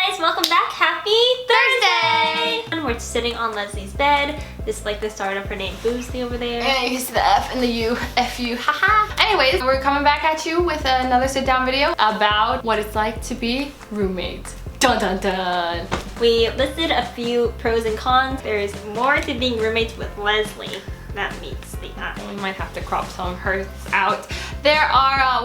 guys, welcome back. Happy Thursday! And we're sitting on Leslie's bed. This is like the start of her name, Boozley, over there. And you see the F and the U, F-U, haha. Anyways, we're coming back at you with another sit-down video about what it's like to be roommates. Dun dun dun! We listed a few pros and cons. There's more to being roommates with Leslie. That meets the eye. We might have to crop some of hers out. We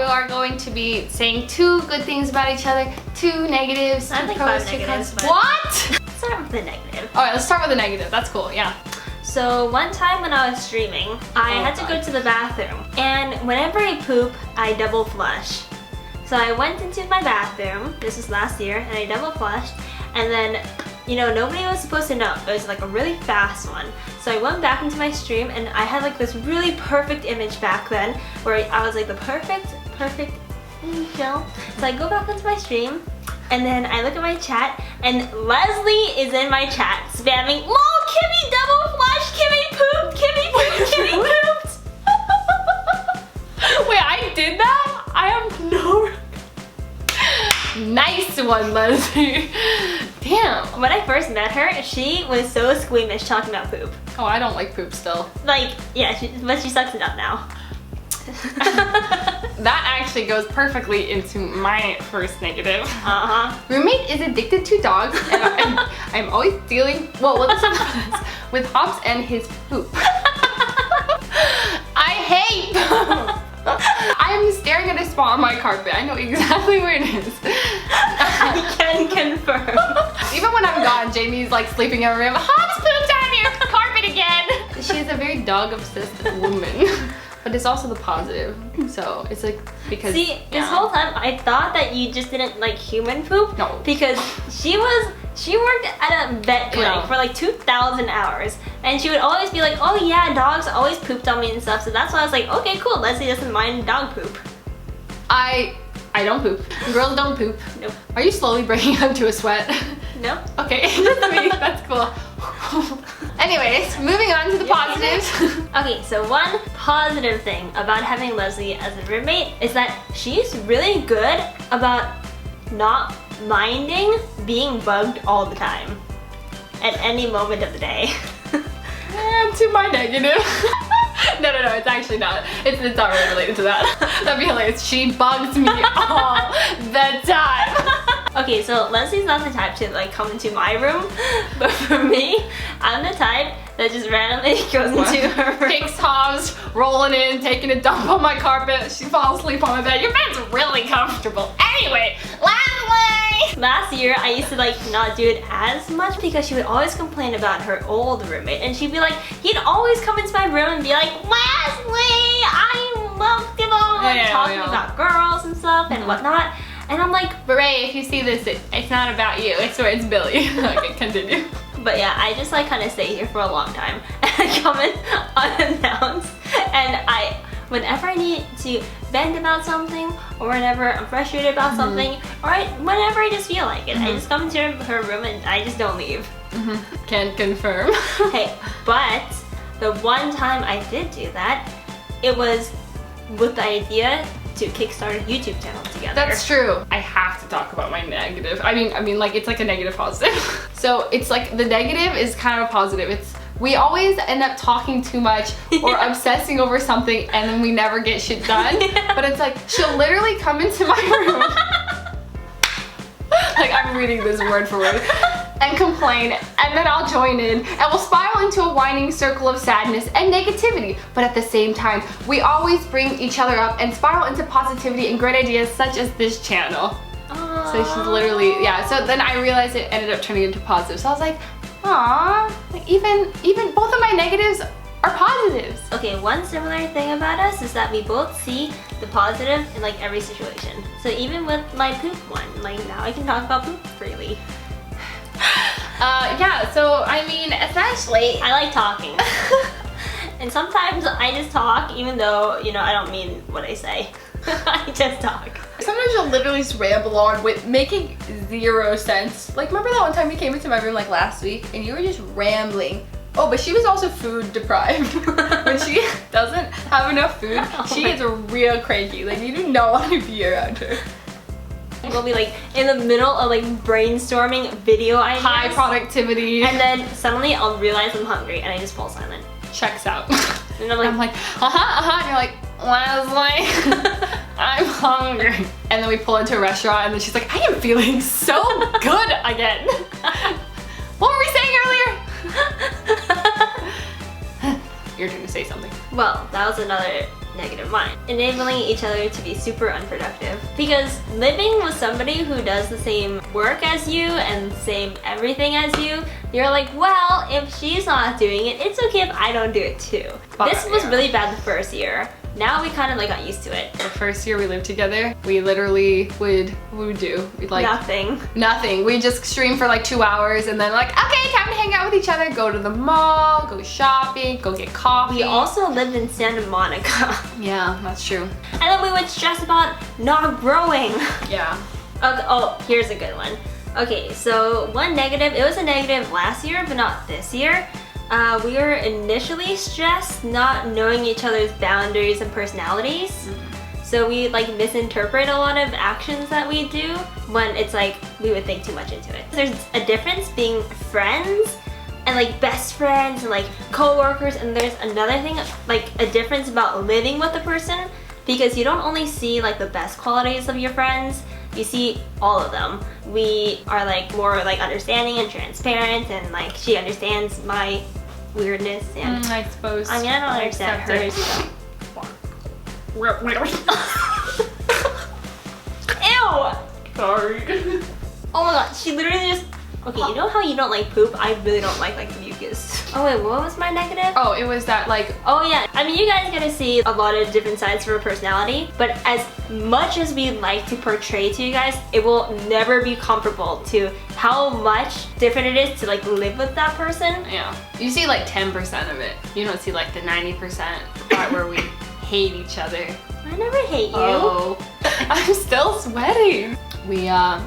are going to be saying 2 good things about each other, 2 negatives, I 2 think pros, 5 2 negatives, cons. but- What? Let's start with the negative. Alright, let's start with the negative. That's cool, yeah. So one time when I was streaming, I had to go to the bathroom. And whenever I poop, I double flush. So I went into my bathroom, this was last year, and I double flushed. And then, you know, nobody was supposed to know. It was like a really fast one. So I went back into my stream and I had like this really perfect image back then where I was like the perfect angel. So I go back into my stream and then I look at my chat and Leslie is in my chat spamming, "Lol, Kimmy double flush, Kimmy pooped, Kimmy pooped, Kimmy pooped." Wait, I did that? I have no... Nice one, Leslie. Damn. When I first met her, she was so squeamish talking about poop. Oh, I don't like poop still. Like, yeah, but she sucks it up now. That actually goes perfectly into my first negative. Uh-huh. Roommate is addicted to dogs and I'm always dealing, well, with Hops and his poop. I hate poop. I'm staring at a spot on my carpet. I know exactly where it is. I can confirm. Even when I'm gone, Jamie's like sleeping in her room. Hops pooped on your carpet again. She's a very dog-obsessed woman. But it's also the positive. So it's like, because... See, this whole time I thought that you just didn't like human poop. No. Because she worked at a vet clinic Yeah. for like 2,000 hours. And she would always be like, "Oh yeah, dogs always pooped on me and stuff." So that's why I was like, okay, cool, Leslie doesn't mind dog poop. I don't poop. Girls don't poop. Nope. Are you slowly breaking up to a sweat? No? Okay, that's me. That's cool. Anyways, moving on to the positives. Okay, so one positive thing about having Leslie as a roommate is that she's really good about not minding being bugged all the time. At any moment of the day. And to my negative. No, it's actually not. It's not really related to that. That'd be hilarious. She bugs me all the time. Okay, so Leslie's not the type to like come into my room, but for me, I'm the type that just randomly goes into her room. Takes Hobbs, rolling in, taking a dump on my carpet. She falls asleep on my bed. Your bed's really comfortable. Anyway, last year I used to like not do it as much because she would always complain about her old roommate, and she'd be like, he'd always come into my room and be like, "Leslie, I'm talking about girls and stuff and whatnot." And I'm like, Beret, if you see this, it's not about you. It's Billy. Okay, continue. but yeah, I just like kind of stay here for a long time. And I come in unannounced. And whenever I need to vent about something, or whenever I'm frustrated about something, or whenever I just feel like it, I just come into her room and I just don't leave. Can confirm. Hey, but the one time I did do that, it was with the idea to kickstart a YouTube channel together. That's true. I have to talk about my negative. I mean, like, it's like a negative positive. So it's like the negative is kind of a positive. It's we always end up talking too much or obsessing over something, and then we never get shit done. But it's like she'll literally come into my room. Like, I'm reading this word for word. And complain, and then I'll join in, and we'll spiral into a winding circle of sadness and negativity. But at the same time, we always bring each other up and spiral into positivity and great ideas such as this channel. Aww. So she's literally, yeah, so then I realized it ended up turning into positive. So I was like, aw, like even both of my negatives are positives. Okay, one similar thing about us is that we both see the positive in like every situation. So even with my poop one, like now I can talk about poop freely. Yeah, so I mean, essentially, I like talking. And sometimes I just talk even though, you know, I don't mean what I say. I just talk. sometimes you'll literally just ramble on with making 0 sense. Like, remember that one time you came into my room like last week and you were just rambling? Oh, but she was also food deprived. When she doesn't have enough food, she gets real cranky. Like, you do not want to be around her. We'll be like in the middle of like brainstorming video ideas. High productivity. And then suddenly I'll realize I'm hungry and I just fall silent. Checks out. And I'm like, and you're like, Leslie, I'm hungry. And then we pull into a restaurant and then she's like, I am feeling so good again. What were we saying earlier? You're going to say something. well, that was another negative mine. Enabling each other to be super unproductive. Because living with somebody who does the same work as you and same everything as you, you're like, well, if she's not doing it, it's okay if I don't do it too. This was really bad the first year. Now we kind of like got used to it. The first year we lived together, we literally would, what would we do? We'd like nothing. We just stream for like 2 hours and then like, okay, time to hang out with each other, go to the mall, go shopping, go get coffee. We also lived in Santa Monica. Yeah, that's true. And then we would stress about not growing. Yeah. Okay, oh, here's a good one. Okay, so one negative, it was a negative last year, but not this year. We were initially stressed not knowing each other's boundaries and personalities. So we like misinterpret a lot of actions that we do when it's like we would think too much into it. There's a difference being friends and like best friends and like co-workers, and there's another thing, like a difference about living with a person, because you don't only see like the best qualities of your friends, you see all of them. We are like more like understanding and transparent, and like she understands my weirdness, and I suppose. I mean, I don't understand hers. Ew! Sorry. Oh my god, she literally just... Okay, you know how you don't like poop? I really don't like mucus. Oh wait, what was my negative? Oh, it was that like... Oh yeah, I mean, you guys get to see a lot of different sides of her personality, but as much as we like to portray to you guys, it will never be comparable to how much different it is to like live with that person. Yeah. You see like 10% of it. You don't see like the 90% part where we hate each other. I never hate you. Oh, I'm still sweating. Yeah,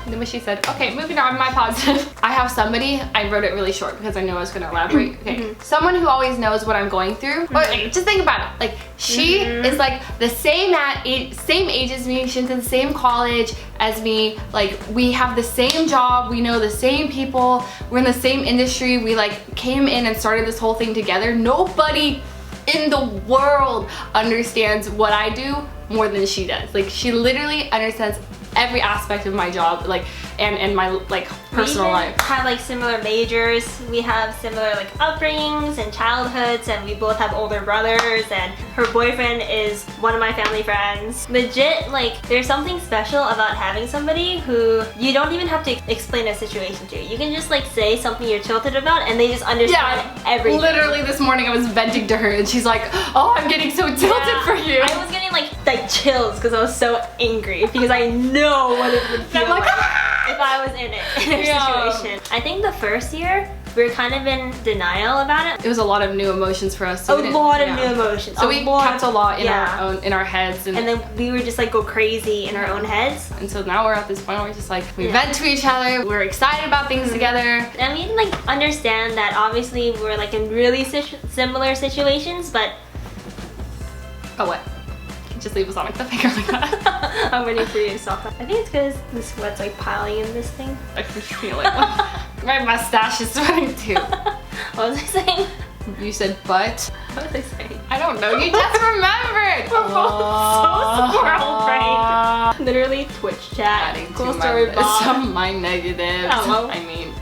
then what she said. Okay, moving on, my positive. I have somebody, I wrote it really short because I knew I was gonna elaborate. Okay, someone who always knows what I'm going through. Okay, just think about it. Like, she is like the same age as me, she's in the same college as me. Like, we have the same job, we know the same people, we're in the same industry, we like came in and started this whole thing together. Nobody in the world understands what I do more than she does. Like, she literally understands every aspect of my job, like, and my like personal life. We have like similar majors, we have similar like upbringings and childhoods, and we both have older brothers, and her boyfriend is one of my family friends. Legit, like, there's something special about having somebody who you don't even have to explain a situation to. You can just like say something you're tilted about and they just understand everything. Literally this morning I was venting to her and she's like, oh, I'm getting so tilted for you. I was getting like chills because I was so angry because I know what it would feel like if I was in her situation. I think the first year we were kind of in denial about it. It was a lot of new emotions for us. So a lot of new emotions. So we kept a lot in our heads, and then we were just like go crazy in our own heads. And so now we're at this point where we're just like we vent to each other. We're excited about things together. And we like understand that obviously we're like in really similar situations, but oh what? Just leave us on a cliffhanger like that. I'm waiting for you to stop that. I think it's because the sweat's like piling in this thing. I can feel it. My mustache is sweating too. What was I saying? You said butt. What was I saying? I don't know. You just remembered. We're both so squirrel brained. Literally Twitch chat. Cool story about some of my negatives. Oh, well. I mean,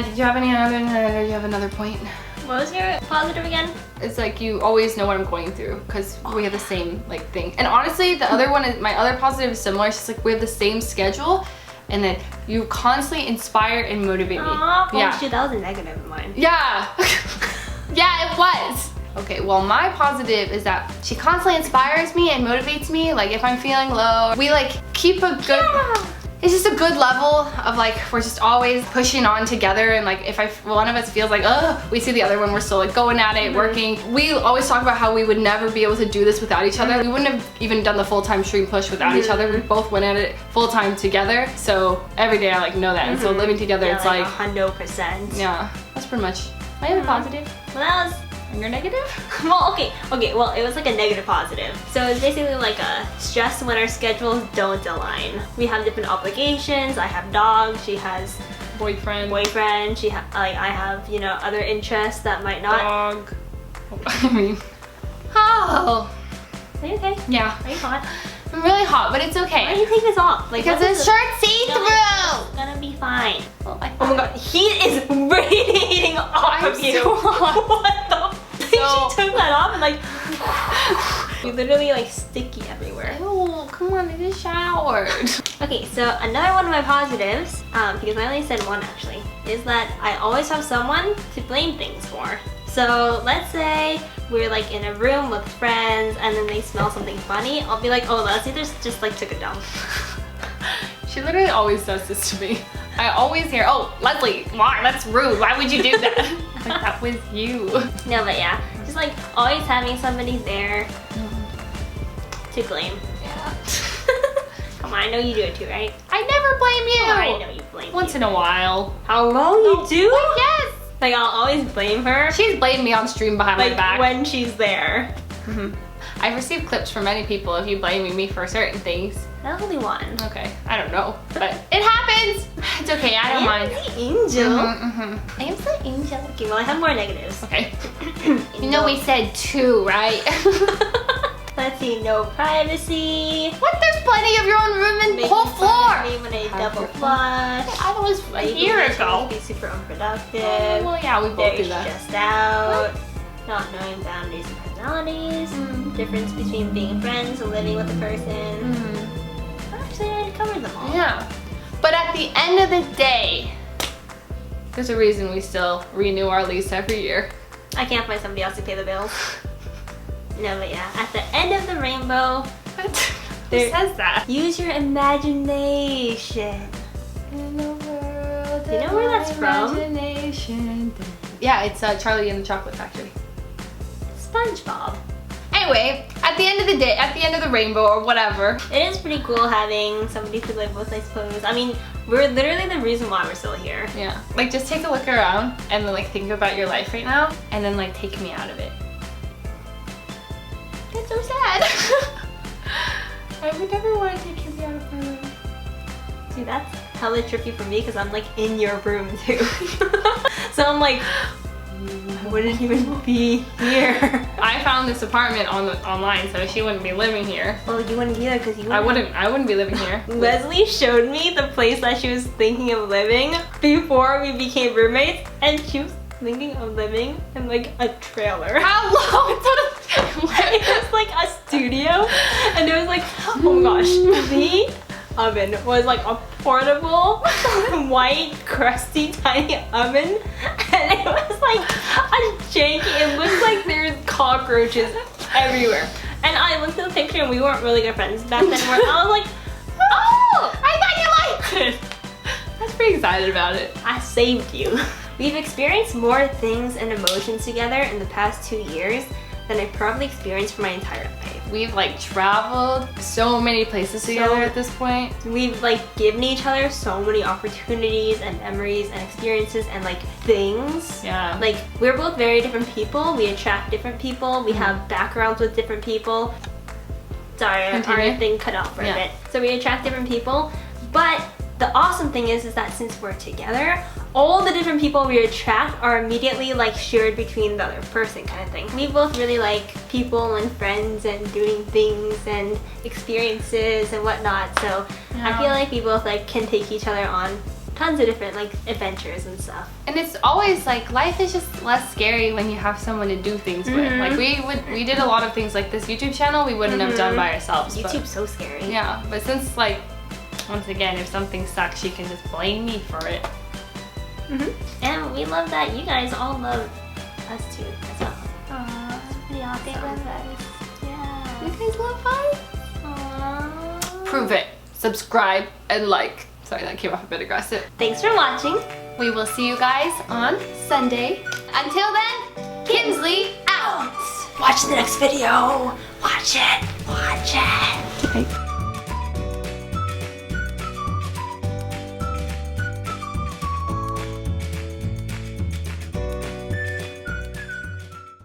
did you have any other? Do you have another point? What was your positive again? It's like you always know what I'm going through because we have the same like thing. And honestly, the other one is my other positive is similar. It's just like we have the same schedule, and then you constantly inspire and motivate me. Oh shoot, that was a negative of mine. Yeah, yeah, it was. Okay, well, my positive is that she constantly inspires me and motivates me. Like if I'm feeling low, we like keep a good. It's just a good level of like, we're just always pushing on together, and like if one of us feels like, oh, we see the other one, we're still like going at it, working. We always talk about how we would never be able to do this without each other. We wouldn't have even done the full-time stream push without each other. We both went at it full-time together. So every day I like know that. And so living together, it's like 100%. Yeah, that's pretty much my other positive. Well, that was And you're negative? Well, okay, well, it was like a negative positive. So it's basically like a stress when our schedules don't align. We have different obligations. I have dogs, she has Boyfriend, I have, you know, other interests that might not. dog. I mean, oh. Are you okay? Yeah. Are you hot? I'm really hot, but it's Why okay. don't you take this off? Like, Because the shirt's see-through. It's gonna be fine. Well, Oh my god, heat is radiating off I'm of you. so hot. What the? So- She took that off and like, you literally like sticky everywhere. Ew, come on, I just showered. Okay, so another one of my positives, because I only said one actually, is that I always have someone to blame things for. So let's say we're like in a room with friends and then they smell something funny. I'll be like, oh, Leslie just like took a dump. She literally always does this to me. I always hear, oh, Leslie, why? That's rude. Why would you do that? I'm like, that was you. No, but yeah, just like always having somebody there to blame. Yeah. Come on, I know you do it too, right? I never blame you. Oh, I know you blame me. Once in a while. Hello, you do? Yes. Like I'll always blame her. She's blamed me on stream behind my Like back. when she's there. I've received clips from many people of you blaming me for certain things. Not only one. Okay, I don't know, but it happens. It's okay, I don't mind. I am the angel. Mm-hmm. I am the angel. Okay, well I have more negatives. Okay. You know we said 2, right? Let's see, no privacy. What? There's plenty of your own room and Making whole fun floor. of me when I double flush. That was a year ago. Be super unproductive. Well, yeah, we both Very do that. stressed out. Not knowing boundaries and personalities. Difference between being friends and living with a person. Actually, I covered them all. Yeah. But at the end of the day, there's a reason we still renew our lease every year. I can't find somebody else to pay the bills. No, but yeah, at the end of the rainbow, Who says that? use your imagination. In the world, Do you know where that's from? imagination. Yeah, it's Charlie and the Chocolate Factory. SpongeBob. Anyway, at the end of the day, at the end of the rainbow or whatever. It is pretty cool having somebody to live with, I suppose. I mean, we're literally the reason why we're still here. Yeah. Like just take a look around and then like think about your life right now and then like take me out of it. It's so sad. I would never want to take him out of my room. Dude, that's hella tricky for me because I'm like in your room too. So I'm like, I wouldn't even be here. I found this apartment online, so she wouldn't be living here. Well, you wouldn't either because you I wouldn't be living here. Leslie showed me the place that she was thinking of living before we became roommates, and she was thinking of living in like a trailer. How long? It was like a studio, and it was like, oh my gosh, the oven was like a portable, white, crusty, tiny oven, and it was like a janky. It looked like there's cockroaches everywhere. And I looked at the picture, and we weren't really good friends back then. I was like, oh, I thought you liked it. I was pretty excited about it. I saved you. We've experienced more things and emotions together in the past 2 years than I've probably experienced for my entire life. We've like traveled so many places together at this point. We've like given each other so many opportunities and memories and experiences and like things. Yeah. Like we're both very different people. We attract different people. We have backgrounds with different people. Sorry, Continue. our thing cut off for a bit. So we attract different people. But the awesome thing is that since we're together, all the different people we attract are immediately like shared between the other person kind of thing. We both really like people and friends and doing things and experiences and whatnot. So I feel like we both like can take each other on tons of different like adventures and stuff. And it's always like life is just less scary when you have someone to do things with. Like we did a lot of things like this YouTube channel we wouldn't have done by ourselves. YouTube's so scary. Yeah, but since like once again, if something sucks, you can just blame me for it. And we love that you guys all love us too as well. Aww, It's pretty awesome. they love us. Yeah. You guys love us? Aww. Prove it. Subscribe and like. Sorry, that came off a bit aggressive. Thanks for watching. We will see you guys on Sunday. Until then, KIMSLIE out! Watch the next video. Watch it. Watch it. Bye.